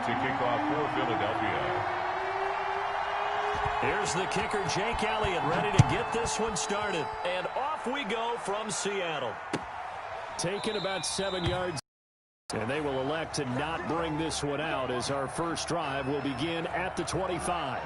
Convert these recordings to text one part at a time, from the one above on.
to kick off for Philadelphia. Here's the kicker, Jake Elliott, ready to get this one started. And off we go from Seattle. Taking about 7 yards. And they will elect to not bring this one out as our first drive will begin at the 25.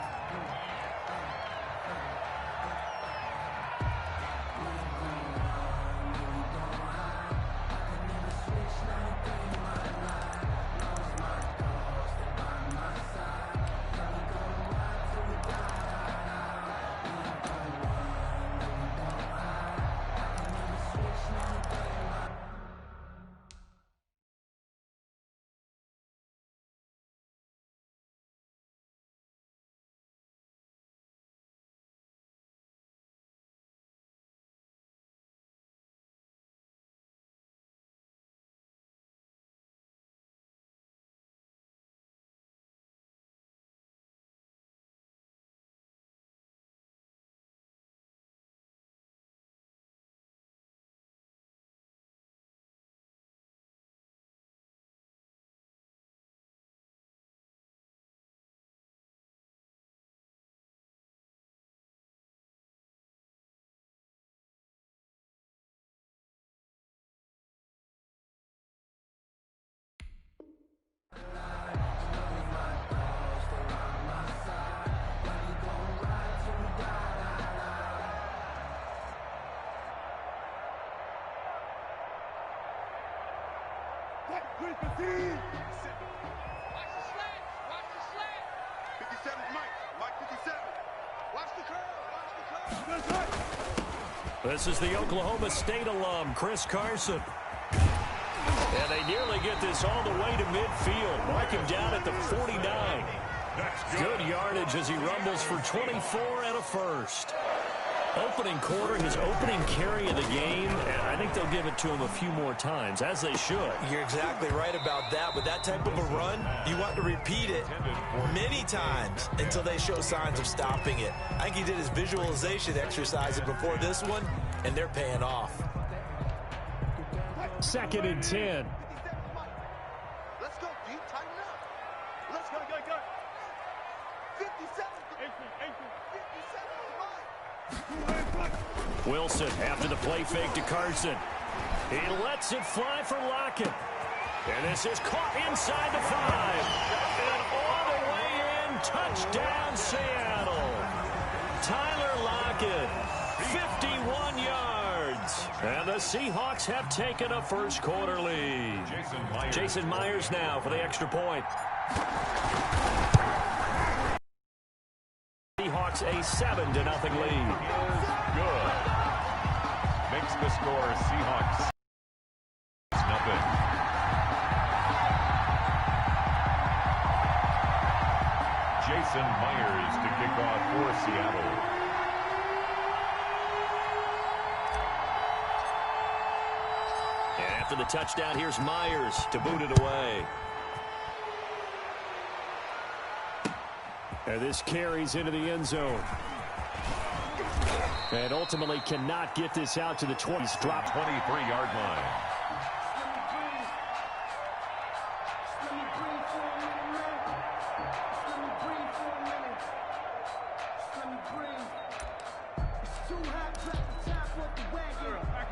This is the Oklahoma State alum, Chris Carson. And they nearly get this all the way to midfield. Mark him down at the 49. Good yardage as he rumbles for 24 and a first. Opening quarter, his opening carry of the game, and I think they'll give it to him a few more times, as they should. You're exactly right about that. With that type of a run, you want to repeat it many times until they show signs of stopping it. I think he did his visualization exercises before this one, and they're paying off. 2nd and 10. Let's go, D. Tighten up. Let's go. 57. 57. Wilson after the play fake to Carson. He lets it fly for Lockett. And this is caught inside the 5. And all the way in, touchdown Seattle. Tyler Lockett, 51 yards. And the Seahawks have taken a first quarter lead. Jason Myers now for the extra point. Seahawks a 7-0 lead. Good. Makes the score Seahawks 0. Jason Myers to kick off for Seattle. And after the touchdown, here's Myers to boot it away. And this carries into the end zone. And ultimately cannot get this out to the 20s. Drop 23-yard line.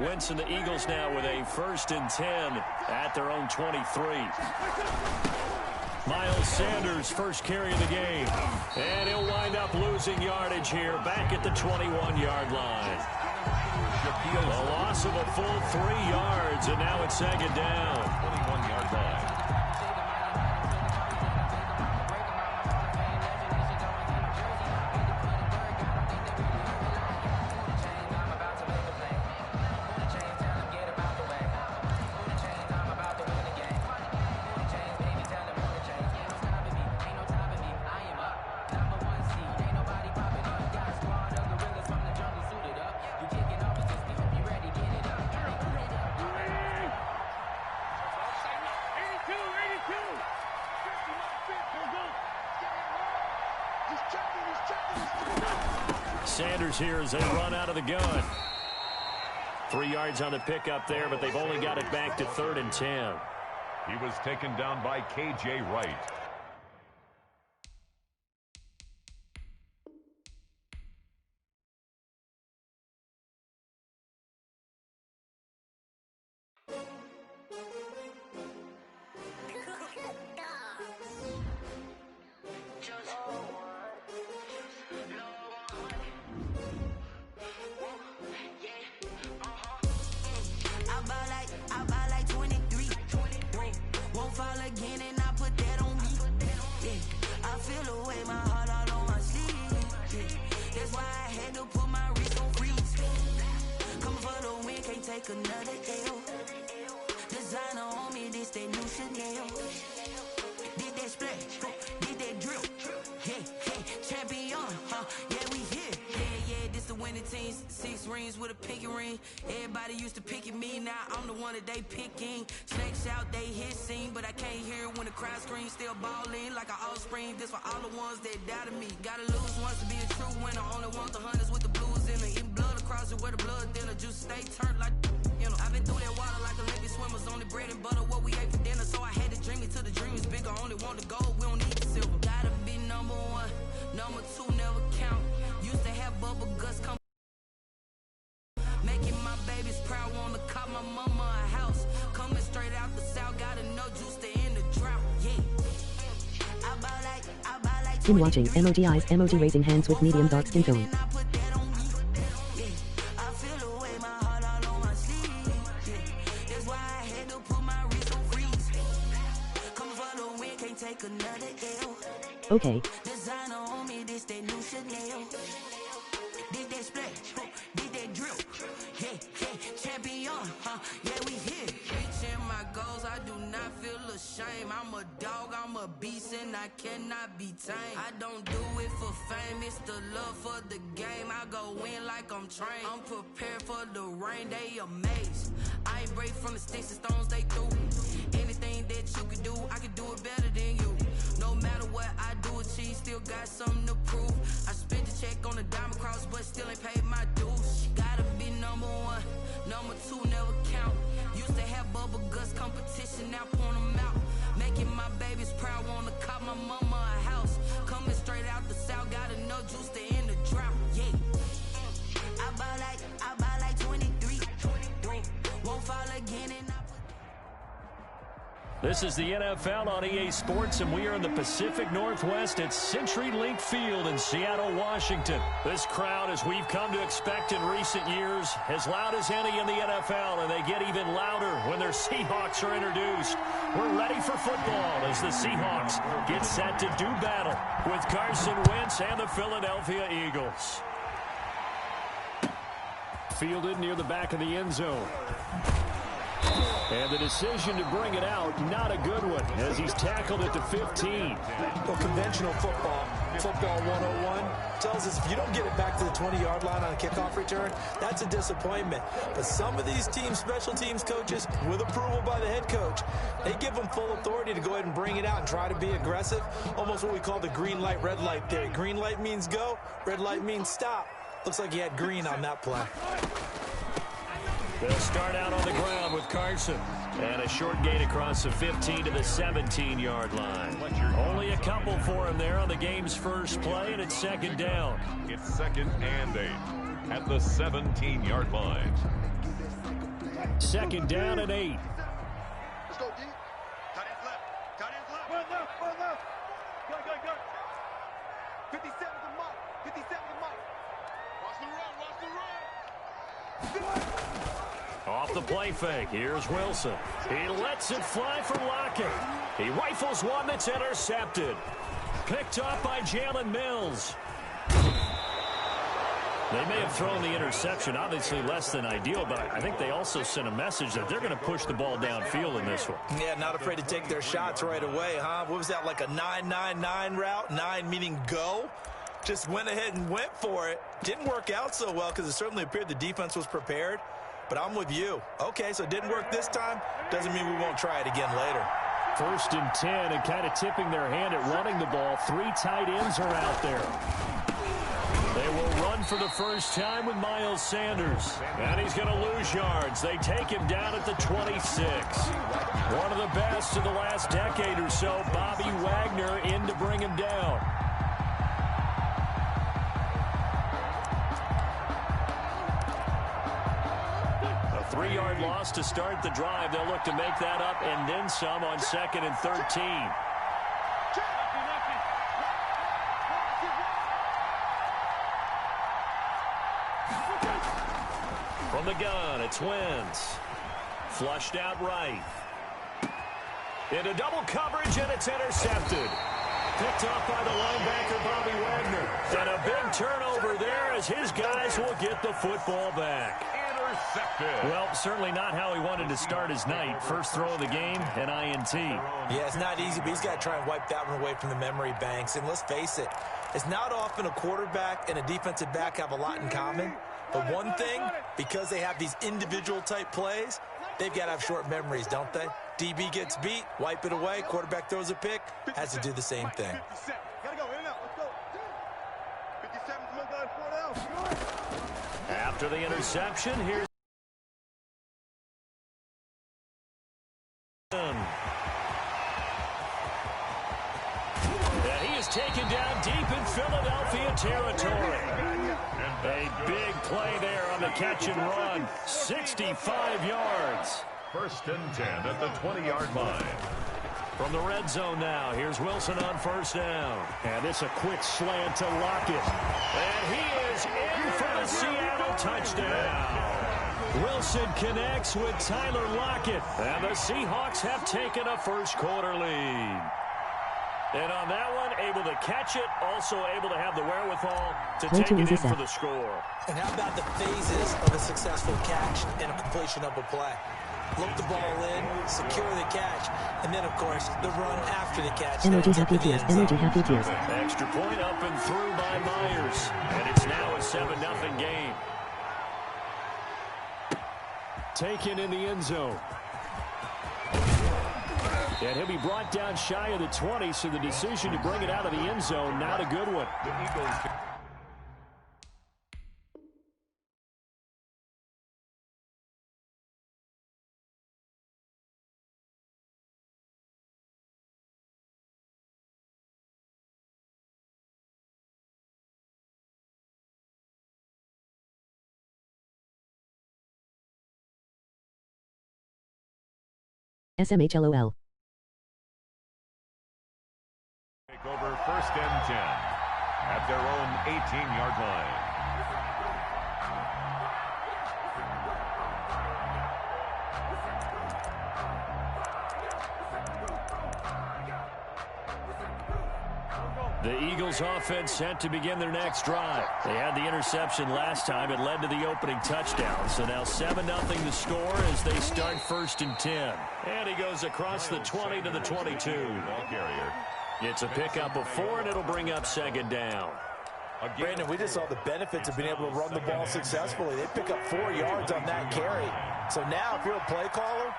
Wentz and the Eagles now with a 1st and 10 at their own 23. Miles Sanders, first carry of the game. And he'll wind up losing yardage here back at the 21-yard line. A loss of a full 3 yards, and now it's 2nd down. 21-yard line. Sanders here as they run out of the gun. 3 yards on the pickup there, but they've only got it back to 3rd and 10. He was taken down by K.J. Wright. greens with a pinky ring. Everybody used to pick at me, now I'm the one that they picking. Snakes out, they hit scene, but I can't hear it when the crowd screams. Still ballin' like an offspring. This for all the ones that doubted me. Gotta lose once to be a true winner. Only want the hunters with the blues in it. Eating blood across it where the blood thinner. Juice stay turned like, you know. I've been through that water like Olympic swimmers. Only bread and butter, what we ate for dinner. So I had to dream it till the dream is bigger. Only want the gold, we don't need the silver. Gotta be number one, number two never count. Used to have bubble guts come. Making my babies proud, wanna cop my mama a house. Coming straight out the south, got enough juice to end the drought. Yeah. I buy like In watching, emoji eyes, emoji raising hands with medium dark skin tone. Okay. Designer on me, this that new Chanel. Did that splash, did that drip. Yeah, champion, yeah, we here. Reaching my goals, I do not feel ashamed. I'm a dog, I'm a beast, and I cannot be tamed. I don't do it for fame, it's the love for the game. I go in like I'm trained. I'm prepared for the rain, they amazed. I ain't break from the sticks and stones they threw. Anything that you can do, I can do it better than you. No matter what I do, achieve, still got something to prove. I spent the check on the diamond cross, but still ain't paid my dues. Gotta be number one, number two never count. Used to have bubble guts competition, now point them out. Making my babies proud, wanna cop my mama a house. Coming straight out the south, got enough juice to end the drought. Yeah, I buy like 23. Won't fall again and I. This is the NFL on EA Sports, and we are in the Pacific Northwest at CenturyLink Field in Seattle, Washington. This crowd, as we've come to expect in recent years, as loud as any in the NFL, and they get even louder when their Seahawks are introduced. We're ready for football as the Seahawks get set to do battle with Carson Wentz and the Philadelphia Eagles. Fielded near the back of the end zone. And the decision to bring it out, not a good one, as he's tackled at the 15. Well, conventional football 101, tells us if you don't get it back to the 20-yard line on a kickoff return, that's a disappointment. But some of these teams, special teams coaches, with approval by the head coach, they give them full authority to go ahead and bring it out and try to be aggressive, almost what we call the green light, red light theory. Green light means go, red light means stop. Looks like he had green on that play. They'll start out on the ground with Carson. And a short gain across the 15 to the 17-yard line. Only a couple for him there on the game's first play, and it's second down. It's 2nd and 8 at the 17-yard line. 2nd down and 8. Let's go deep. Tight ends left. Tight ends left. Run left. Go. 57 to Mike. 57 to Mike. Watch the run. Off the play fake, here's Wilson. He lets it fly for Lockett. He rifles one that's intercepted. Picked up by Jalen Mills. They may have thrown the interception, obviously less than ideal, but I think they also sent a message that they're going to push the ball downfield in this one. Yeah, not afraid to take their shots right away, huh? What was that, like a 9-9-9 route? 9 meaning go? Just went ahead and went for it. Didn't work out so well because it certainly appeared the defense was prepared. But I'm with you. Okay, so it didn't work this time. Doesn't mean we won't try it again later. 1st and 10, and kind of tipping their hand at running the ball. 3 tight ends are out there. They will run for the first time with Miles Sanders. And he's going to lose yards. They take him down at the 26. One of the best of the last decade or so. Bobby Wagner in to bring him down. A 3-yard loss to start the drive. They'll look to make that up and then some on 2nd and 13. From the gun, it's Wentz. Flushed out right. Into double coverage, and it's intercepted. Picked off by the linebacker, Bobby Wagner. And a big turnover there as his guys will get the football back. Intercepted. Well, certainly not how he wanted to start his night. First throw of the game, an INT. Yeah, it's not easy, but he's got to try and wipe that one away from the memory banks. And let's face it, it's not often a quarterback and a defensive back have a lot in common. But one thing, because they have these individual type plays, they've got to have short memories, don't they? DB gets beat, wipe it away, quarterback throws a pick, has to do the same thing. Gotta go, in and out, let's go. 57's my guy, 4 down. After the interception, here's and he is taken down deep in Philadelphia territory. A big play there on the catch and run. 65 yards. First and 10 at the 20-yard line. From the red zone now, here's Wilson on first down. And it's a quick slant to Lockett. And he is in for the Seattle touchdown. Wilson connects with Tyler Lockett. And the Seahawks have taken a first-quarter lead. And on that one, able to catch it, also able to have the wherewithal to take it in for the score. And how about the phases of a successful catch and a completion of a play? Look the ball in, secure the catch, and then, of course, the run after the catch. Emoji happy tears, emoji happy tears. Extra point up and through by Myers. And it's now a 7-0 game. Taken in the end zone. And he'll be brought down shy of the 20, so the decision to bring it out of the end zone, not a good one. The Eagles. SMHLOL. Take over first and 10 at their own 18-yard line. The Eagles offense set to begin their next drive. They had the interception last time. It led to the opening touchdown. So now 7-0 the score as they start first and 10. And he goes across the 20 to the 22. Ball carrier. It's a pickup of 4, and it'll bring up second down. Brandon, we just saw the benefits of being able to run the ball successfully. They pick up 4 yards on that carry. So now if you're a play caller,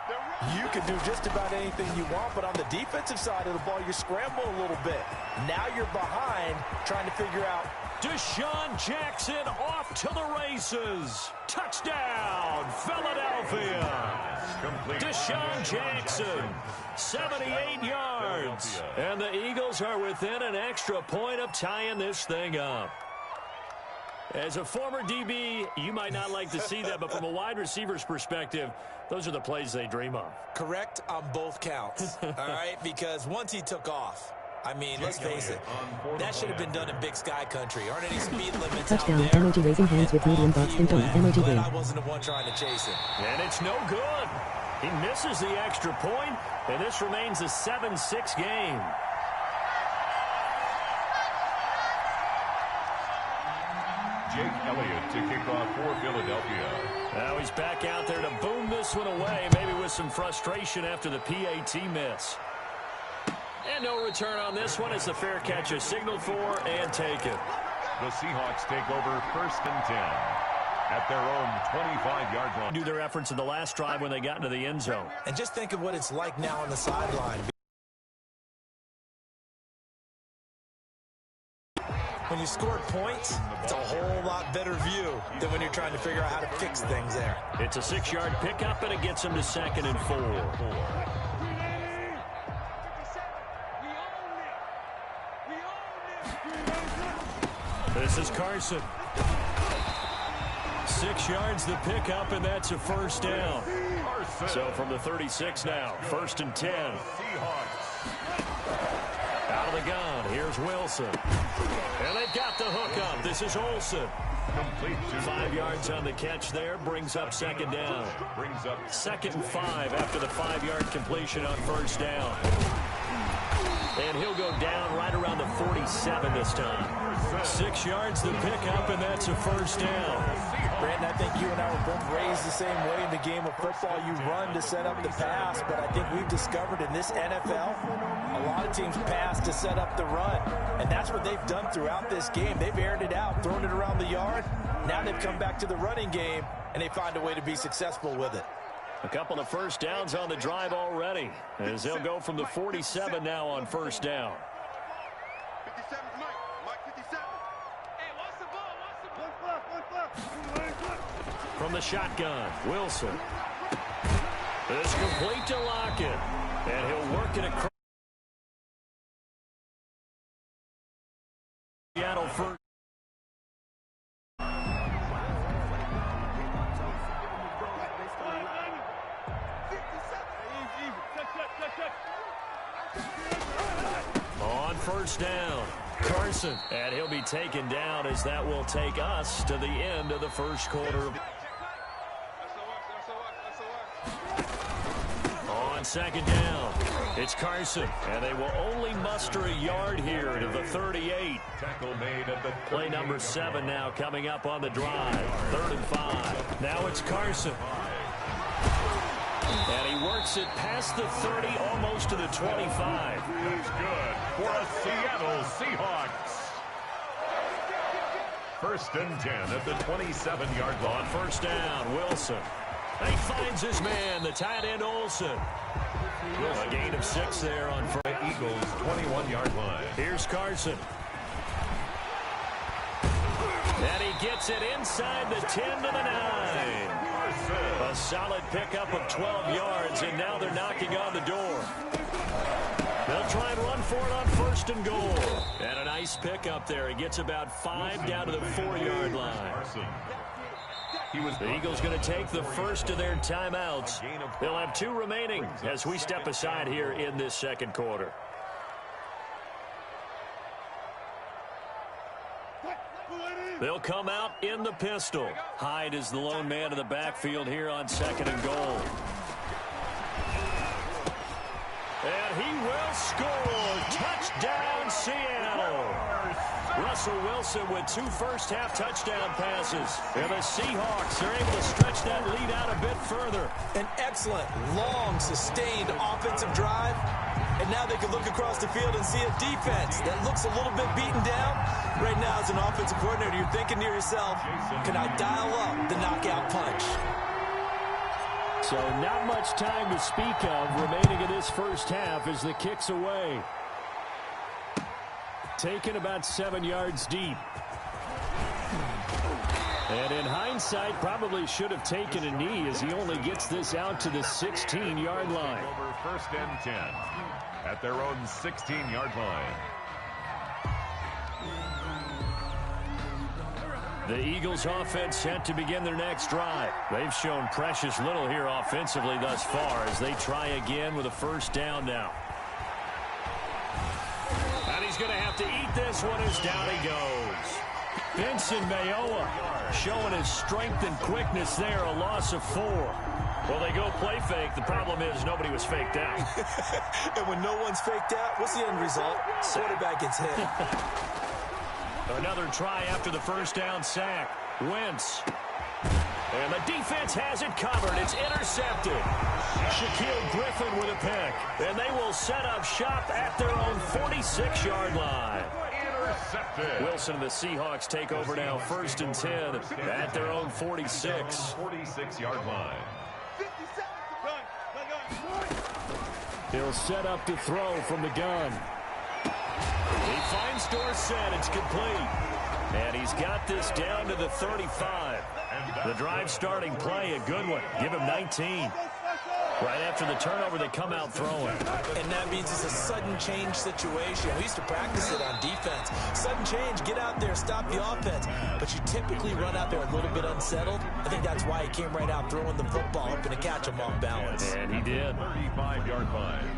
you can do just about anything you want. But on the defensive side of the ball, you scramble a little bit. Now you're behind trying to figure out. Deshaun Jackson off to the races. Touchdown, Philadelphia. Deshaun Jackson, 78 yards. And the Eagles are within an extra point of tying this thing up. As a former DB, you might not like to see that, but from a wide receiver's perspective, those are the plays they dream of. Correct on both counts, all right? Because once he took off, I mean, let's face it, that should have been done in Big Sky country. Aren't any speed limits Touchdown, out there? emoji raising hands with medium box info, emoji Glad win. I wasn't the one trying to chase him. And it's no good. He misses the extra point, and this remains a 7-6 game. Jake Elliott to kick off for Philadelphia. Now he's back out there to boom this one away, maybe with some frustration after the PAT miss. And no return on this one as the fair catch is signaled for and taken. The Seahawks take over first and 10 at their own 25-yard line. Do their efforts in the last drive when they got into the end zone. And just think of what it's like now on the sideline. When you score points, it's a whole lot better view than when you're trying to figure out how to fix things there. It's a 6-yard pickup, and it gets him to 2nd and 4. This is Carson. 6 yards the pickup, and that's a first down. So from the 36 now, 1st and 10. Out of the gun, here's Wilson. And they've got the hook up. This is Olsen. 5 yards on the catch there, brings up 2nd down. 2nd and 5 after the 5-yard completion on 1st down. And he'll go down right around the 47 this time. 6 yards the pickup, and that's a first down. Brandon, I think you and I were both raised the same way in the game of football. You run to set up the pass, but I think we've discovered in this NFL, a lot of teams pass to set up the run, and that's what they've done throughout this game. They've aired it out, thrown it around the yard. Now they've come back to the running game, and they find a way to be successful with it. A couple of first downs on the drive already, as they'll go from the 47 now on first down. 57 Mike. Mike 57. Hey, what's the ball? From the shotgun, Wilson. It's complete to Lockett, and he'll work it across. Seattle first. On first down, Carson, and he'll be taken down as that will take us to the end of the first quarter. On second down, it's Carson, and they will only muster a yard here to the 38. Tackle made at the Play number 7 now coming up on the drive. 3rd and 5. Now it's Carson. And he works it past the 30, almost to the 25. That's good for a Seattle Seahawks. 1st and 10 at the 27-yard line. On first down, Wilson. He finds his man, the tight end Olsen. A gain of 6 there on first. Eagles 21-yard line. Here's Carson. And he gets it inside the 10 to the 9. A solid pickup of 12 yards, and now they're knocking on the door. They'll try and run for it on 1st and goal. And a nice pickup there. He gets about 5 down to the 4-yard line. The Eagles going to take the first of their timeouts. They'll have 2 remaining as we step aside here in this second quarter. They'll come out in the pistol. Hyde is the lone man in the backfield here on 2nd and goal. And he will score. Touchdown, Seattle. Russell Wilson with 2 first-half touchdown passes. And the Seahawks are able to stretch that lead out a bit further. An excellent, long, sustained offensive drive. And now they can look across the field and see a defense that looks a little bit beaten down. Right now, as an offensive coordinator, you're thinking to yourself, can I dial up the knockout punch? So not much time to speak of remaining in this first half as the kick's away. Taken about 7 yards deep. And in hindsight, probably should have taken a knee as he only gets this out to the 16-yard line. Over 1st and 10 at their own 16-yard line. The Eagles offense set to begin their next drive. They've shown precious little here offensively thus far as they try again with a first down now. And he's going to have to eat this one as down he goes. Vincent Mayoa showing his strength and quickness there, a loss of 4. Well, they go play fake. The problem is nobody was faked out. And when no one's faked out, what's the end result? Quarterback gets hit. Another try after the first down sack. Wentz. And the defense has it covered. It's intercepted. Shaquille Griffin with a pick. And they will set up shop at their own 46-yard line. Intercepted. Wilson and the Seahawks take over now 1st and 10 at their own 46. 46-yard line. He'll set up to throw from the gun. He finds Dorsett. It's complete. And he's got this down to the 35. The drive starting play, a good one. Give him 19. Right after the turnover, they come out throwing. And that means it's a sudden change situation. We used to practice it on defense. Sudden change, get out there, stop the offense. But you typically run out there a little bit unsettled. I think that's why he came right out throwing the football, hoping to catch him off balance. And he did. 35-yard line.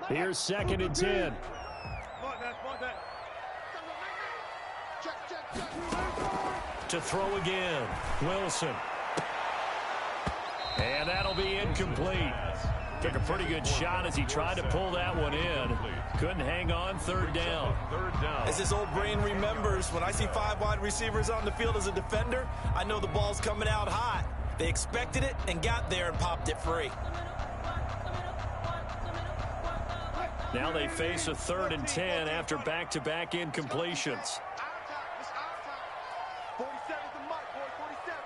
Here's 2nd and 10. To throw again, Wilson. And that'll be incomplete. Took a pretty good shot as he tried to pull that one in. Couldn't hang on. Third down. As his old brain remembers, when I see 5 wide receivers on the field as a defender, I know the ball's coming out hot. They expected it and got there and popped it free. Now they face a 3rd and 10 after back-to-back incompletions. 47's the mark, boy. 47.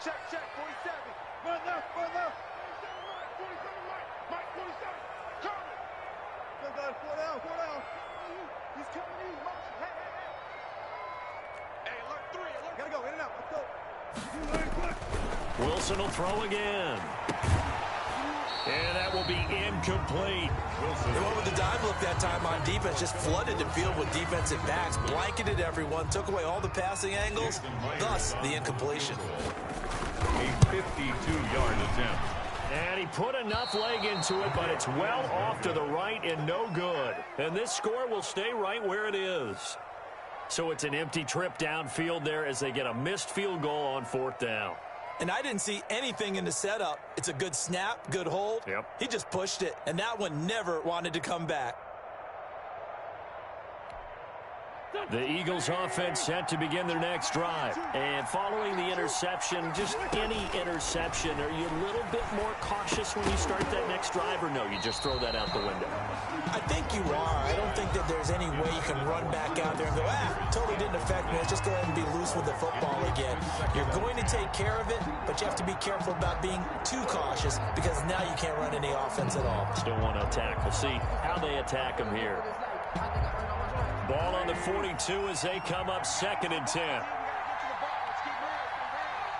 Check, 47. Run left, run left. 47, Mike, 47. Coming. Go, guys, 4 down. He's coming in. March. Hey, alert 3, alert. Gotta go, in and out. Let's go. Wilson will throw again. And that will be incomplete. They went with the dime look that time on defense, just flooded the field with defensive backs, blanketed everyone, took away all the passing angles, thus the incompletion. A 52-yard attempt. And he put enough leg into it, but it's well off to the right and no good. And this score will stay right where it is. So it's an empty trip downfield there as they get a missed field goal on 4th down. And I didn't see anything in the setup. It's a good snap, good hold. Yep. He just pushed it, and that one never wanted to come back. The Eagles offense set to begin their next drive. And following the interception, just any interception, are you a little bit more cautious when you start that next drive, or no, you just throw that out the window? I think you are. I don't think that there's any way you can run back out there and go, totally didn't affect me. Let's just go ahead and be loose with the football again. You're going to take care of it, but you have to be careful about being too cautious because now you can't run any offense at all. Still want to attack. We'll see how they attack him here. Ball on the 42 as they come up 2nd and 10.